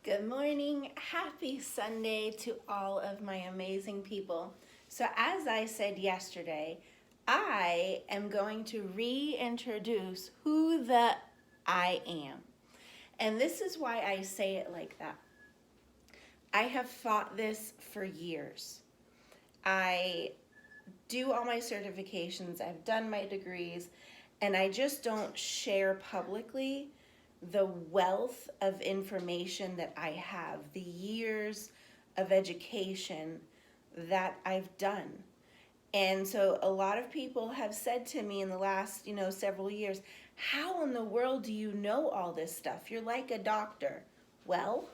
Good morning. Happy Sunday to all of my amazing people. So, as I said yesterday, I am going to reintroduce who the I am. And this is why I say it like that. I have fought this for years. I do all my certifications, I've done my degrees, and I just don't share publicly the wealth of information that I have, the years of education that I've done. And so a lot of people have said to me in the last, several years, how in the world do you know all this stuff? You're like a doctor. Well,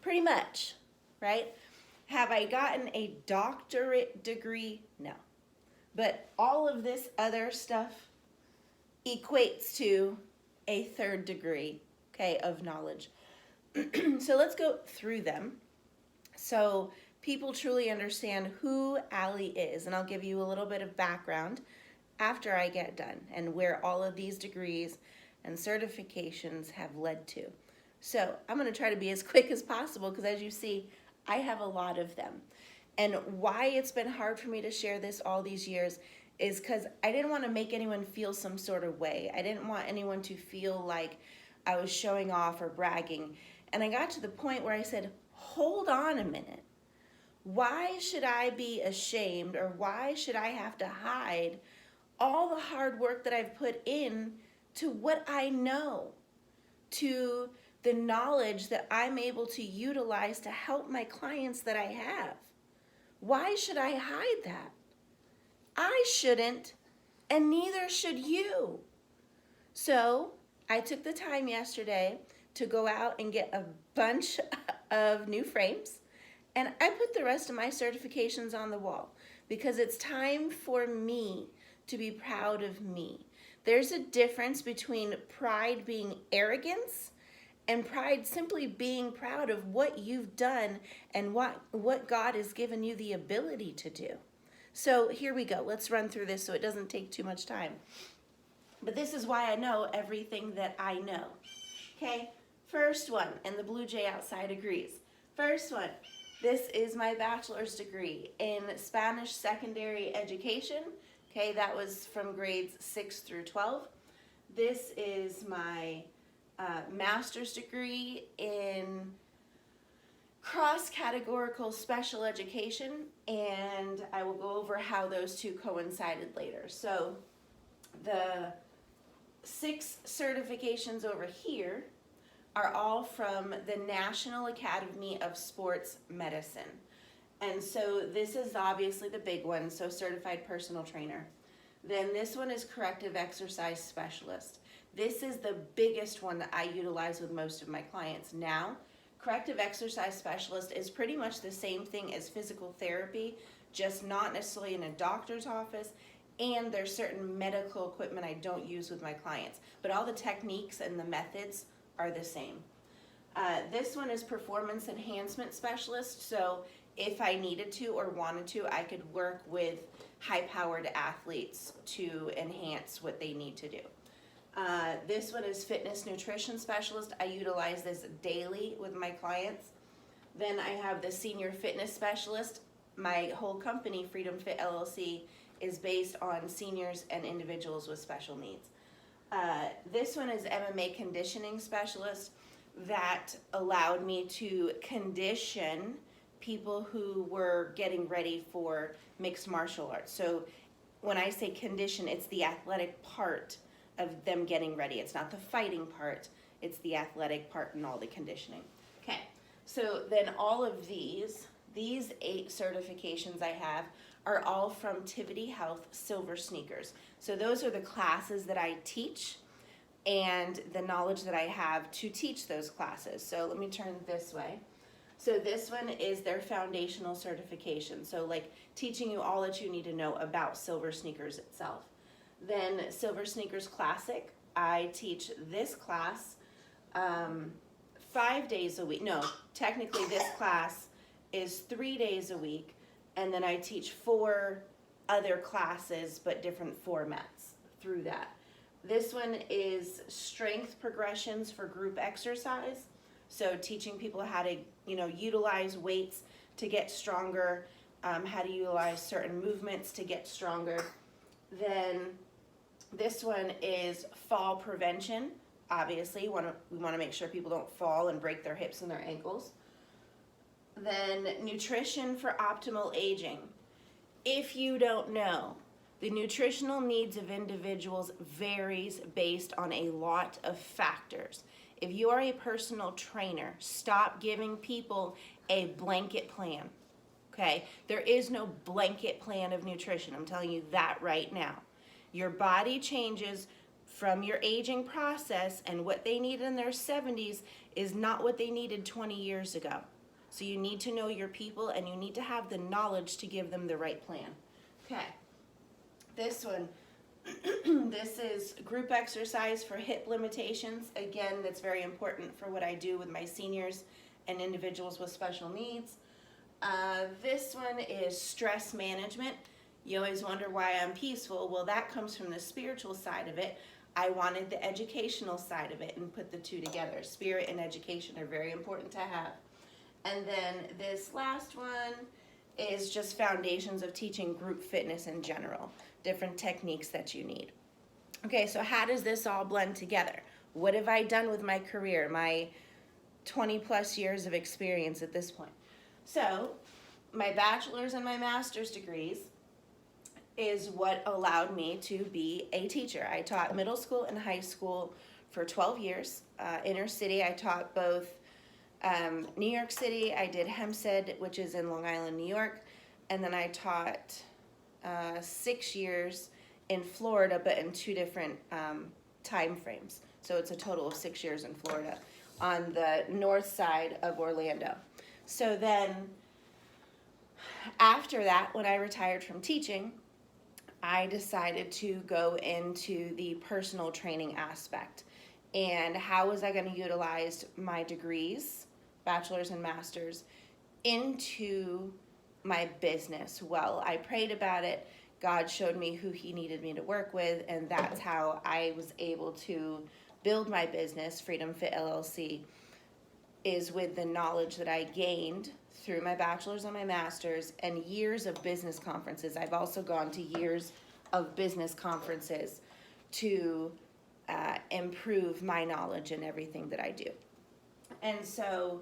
pretty much, right? Have I gotten a doctorate degree? No. But all of this other stuff equates to a third degree, okay, of knowledge. So let's go through them so people truly understand who Allí is. And I'll give you a little bit of background after I get done and where all of these degrees and certifications have led to. So I'm going to try to be as quick as possible because, as you see, I have a lot of them. And why it's been hard for me to share this all these years is because I didn't want to make anyone feel some sort of way. I didn't want anyone to feel like I was showing off or bragging. And I got to the point where I said, hold on a minute. Why should I be ashamed, or why should I have to hide all the hard work that I've put in to what I know, to the knowledge that I'm able to utilize to help my clients that I have? Why should I hide that? I shouldn't, and neither should you. So I took the time yesterday to go out and get a bunch of new frames, and I put the rest of my certifications on the wall because it's time for me to be proud of me. There's a difference between pride being arrogance and pride simply being proud of what you've done and what God has given you the ability to do. So here we go. Let's run through this so it doesn't take too much time. But this is why I know everything that I know. Okay, first one, and the Blue Jay outside agrees. First one, this is my bachelor's degree in Spanish secondary education. Okay, that was from grades 6 through 12. This is my master's degree in cross-categorical special education, and I will go over how those two coincided later. So the 6 certifications over here are all from the National Academy of Sports Medicine. And so this is obviously the big one, so certified personal trainer. Then this one is corrective exercise specialist. This is the biggest one that I utilize with most of my clients now. Corrective exercise specialist is pretty much the same thing as physical therapy, just not necessarily in a doctor's office, and there's certain medical equipment I don't use with my clients, but all the techniques and the methods are the same. This one is performance enhancement specialist, so if I needed to or wanted to, I could work with high-powered athletes to enhance what they need to do. This one is fitness nutrition specialist. I utilize this daily with my clients. Then I have the senior fitness specialist. My whole company, Freedom Fit LLC, is based on seniors and individuals with special needs. This one is MMA conditioning specialist. That allowed me to condition people who were getting ready for mixed martial arts. So when I say condition, it's the athletic part of them getting ready. It's not the fighting part, it's the athletic part and all the conditioning. Okay, so then all of these 8 certifications I have are all from Tivity Health Silver Sneakers. So those are the classes that I teach and the knowledge that I have to teach those classes. So let me turn this way. So this one is their foundational certification. So like teaching you all that you need to know about Silver Sneakers itself. Then Silver Sneakers Classic, I teach this class 5 days a week. No, technically this class is 3 days a week, and then I teach 4 other classes but different formats through that. This one is strength progressions for group exercise. So teaching people how to, utilize weights to get stronger, how to utilize certain movements to get stronger. Then this one is fall prevention. Obviously, we want to make sure people don't fall and break their hips and their ankles. Then nutrition for optimal aging. If you don't know, the nutritional needs of individuals varies based on a lot of factors. If you are a personal trainer, stop giving people a blanket plan, okay? There is no blanket plan of nutrition. I'm telling you that right now. Your body changes from your aging process, and what they need in their 70s is not what they needed 20 years ago. So you need to know your people, and you need to have the knowledge to give them the right plan. Okay, this one, this is group exercise for hip limitations. Again, that's very important for what I do with my seniors and individuals with special needs. This one is stress management. You always wonder why I'm peaceful. Well, that comes from the spiritual side of it. I wanted the educational side of it and put the two together. Spirit and education are very important to have. And then this last one is just foundations of teaching group fitness in general, different techniques that you need. Okay, so how does this all blend together? What have I done with my career, my 20 plus years of experience at this point? So my bachelor's and my master's degrees is what allowed me to be a teacher. I taught middle school and high school for 12 years. Inner city, I taught both New York City. I did Hempstead, which is in Long Island, New York. And then I taught 6 years in Florida, but in two different time frames. So it's a total of 6 years in Florida on the north side of Orlando. So then after that, when I retired from teaching, I decided to go into the personal training aspect. And how was I going to utilize my degrees, bachelor's and master's, into my business? Well, I prayed about it. God showed me who he needed me to work with, and that's how I was able to build my business, Freedom Fit LLC, is with the knowledge that I gained through my bachelor's and my master's and years of business conferences. I've also gone to years of business conferences to improve my knowledge in everything that I do. And so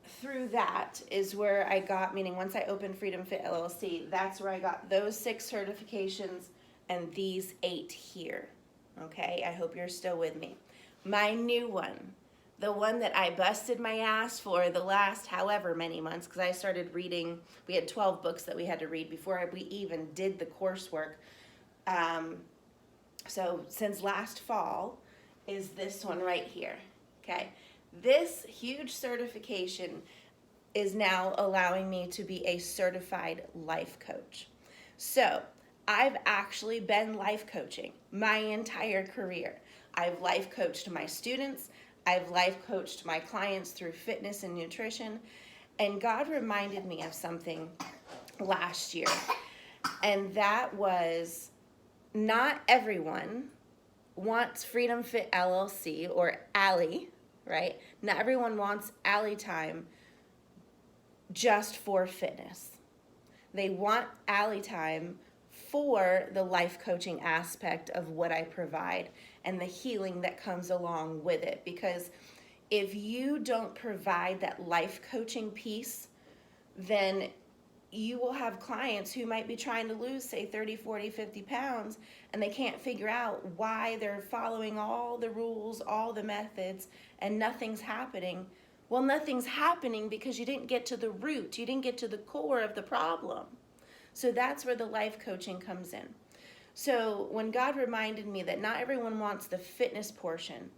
through that is where I got, meaning once I opened Freedom Fit LLC, that's where I got those 6 certifications and these 8 here. Okay, I hope you're still with me. My new one, the one that I busted my ass for the last however many months, because I started reading, we had 12 books that we had to read before we even did the coursework. So since last fall is this one right here, okay? This huge certification is now allowing me to be a certified life coach. So I've actually been life coaching my entire career. I've life coached my students. I've life coached my clients through fitness and nutrition. And God reminded me of something last year. And that was, not everyone wants Freedom Fit LLC or Allí, right? Not everyone wants Allí time just for fitness. They want Allí time for the life coaching aspect of what I provide and the healing that comes along with it. Because if you don't provide that life coaching piece, then you will have clients who might be trying to lose, say, 30, 40, 50 pounds, and they can't figure out why they're following all the rules, all the methods, and nothing's happening. Well, nothing's happening because you didn't get to the root. You didn't get to the core of the problem. So that's where the life coaching comes in. So when God reminded me that not everyone wants the fitness portion,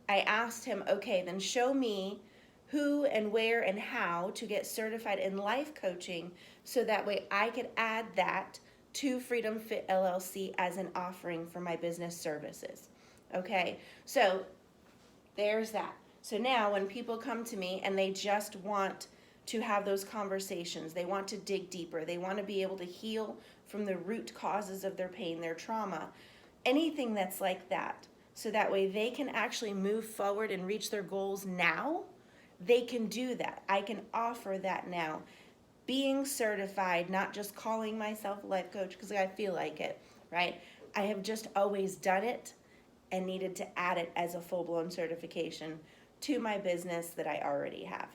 I asked him, okay, then show me who and where and how to get certified in life coaching so that way I could add that to Freedom Fit LLC as an offering for my business services. Okay, so there's that. So now when people come to me and they just want to have those conversations, they want to dig deeper, they want to be able to heal from the root causes of their pain, their trauma, anything that's like that, so that way they can actually move forward and reach their goals now. They can do that. I can offer that now. Being certified, not just calling myself a life coach because I feel like it, right? I have just always done it and needed to add it as a full-blown certification to my business that I already have.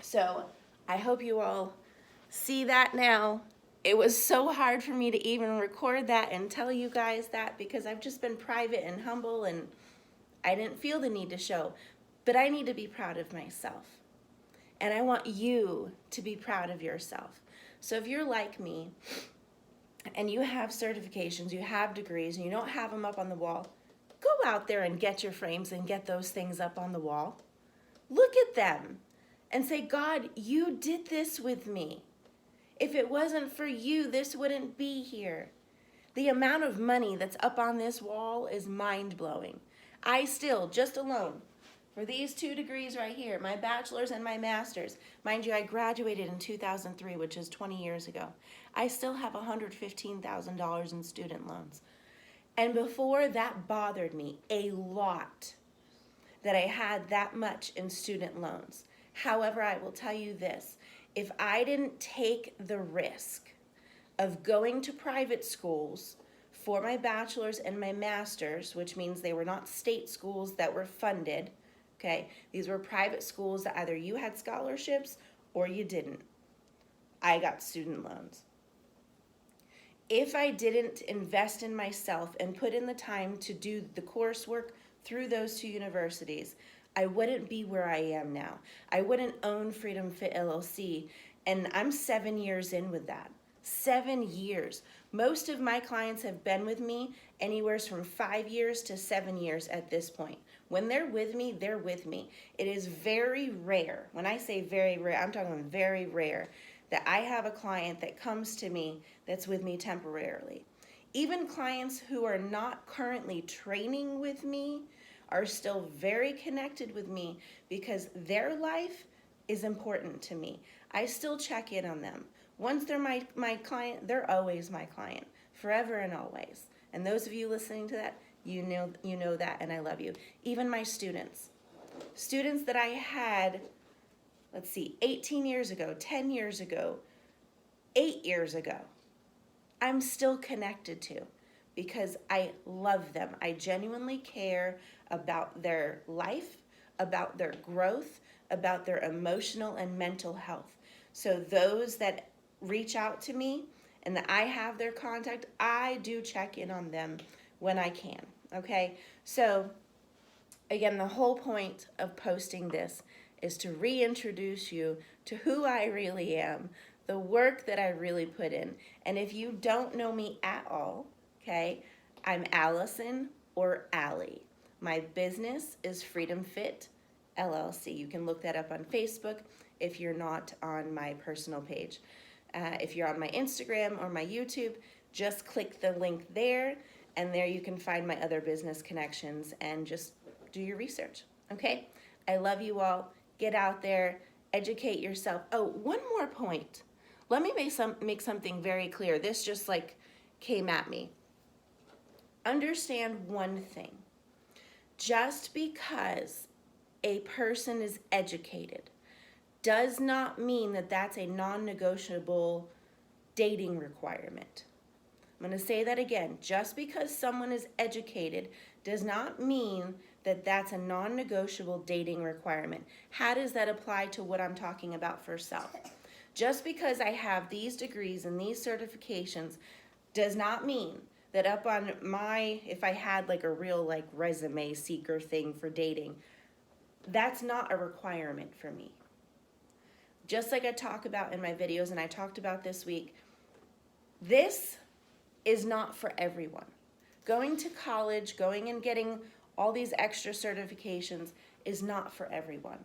So I hope you all see that now. It was so hard for me to even record that and tell you guys that because I've just been private and humble and I didn't feel the need to show. But I need to be proud of myself. And I want you to be proud of yourself. So if you're like me and you have certifications, you have degrees, and you don't have them up on the wall, go out there and get your frames and get those things up on the wall. Look at them and say, God, you did this with me. If it wasn't for you, this wouldn't be here. The amount of money that's up on this wall is mind-blowing. I still, just alone, for these 2 degrees right here, my bachelor's and my master's, mind you, I graduated in 2003, which is 20 years ago. I still have $115,000 in student loans. And before, that bothered me a lot, that I had that much in student loans. However, I will tell you this, if I didn't take the risk of going to private schools for my bachelor's and my master's, which means they were not state schools that were funded, okay? These were private schools that either you had scholarships or you didn't. I got student loans. If I didn't invest in myself and put in the time to do the coursework through those 2 universities, I wouldn't be where I am now. I wouldn't own Freedom Fit LLC, and I'm 7 years in with that. 7 years. Most of my clients have been with me anywhere from 5 years to 7 years at this point. When they're with me, they're with me. It is very rare. When I say very rare, I'm talking very rare, that I have a client that comes to me that's with me temporarily. Even clients who are not currently training with me are still very connected with me because their life is important to me. I still check in on them. Once they're my client, they're always my client, forever and always. And those of you listening to that, you know that, and I love you. Even my students that I had, 18 years ago, 10 years ago, 8 years ago, I'm still connected to because I love them. I genuinely care about their life, about their growth, about their emotional and mental health. So those that reach out to me and that I have their contact, I do check in on them when I can, okay? So again, the whole point of posting this is to reintroduce you to who I really am, the work that I really put in. And if you don't know me at all, okay, I'm Allison or Allie. My business is Freedom Fit LLC. You can look that up on Facebook if you're not on my personal page. If you're on my Instagram or my YouTube, just click the link there, and there you can find my other business connections and just do your research, okay? I love you all. Get out there, educate yourself. Oh, one more point. Let me make something very clear. This just came at me. Understand one thing. Just because a person is educated does not mean that that's a non-negotiable dating requirement. I'm going to say that again. Just because someone is educated does not mean that that's a non-negotiable dating requirement. How does that apply to what I'm talking about for self? Just because I have these degrees and these certifications does not mean that up on if I had a real resume seeker thing for dating, that's not a requirement for me. Just like I talk about in my videos and I talked about this week, this is not for everyone. Going to college, going and getting all these extra certifications is not for everyone.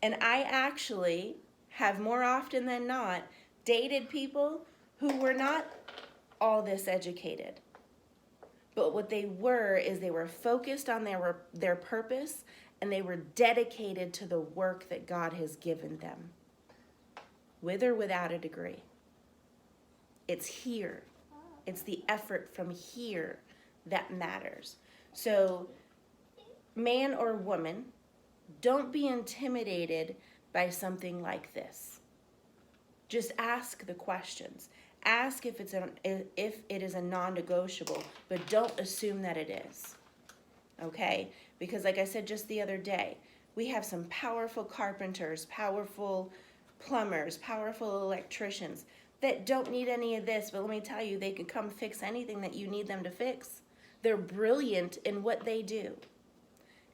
And I actually have more often than not dated people who were not all this educated. But what they were is they were focused on their purpose, and they were dedicated to the work that God has given them, with or without a degree. It's here. It's the effort from here that matters. So, man or woman, don't be intimidated by something like this. Just ask the questions. Ask if it is a non-negotiable, but don't assume that it is. Okay? Because like I said just the other day, we have some powerful carpenters, powerful plumbers, powerful electricians that don't need any of this, but let me tell you, they could come fix anything that you need them to fix. They're brilliant in what they do.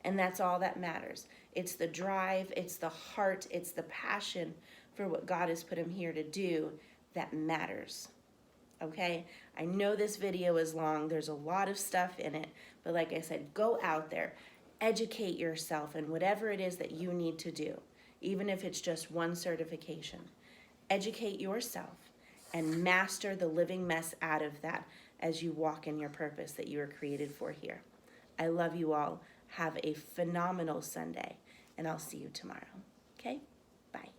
And that's all that matters. It's the drive, it's the heart, it's the passion for what God has put him here to do that matters. Okay? I know this video is long. There's a lot of stuff in it. But like I said, go out there. Educate yourself in whatever it is that you need to do, even if it's just one certification. Educate yourself and master the living mess out of that as you walk in your purpose that you were created for here. I love you all. Have a phenomenal Sunday, and I'll see you tomorrow. Okay? Bye.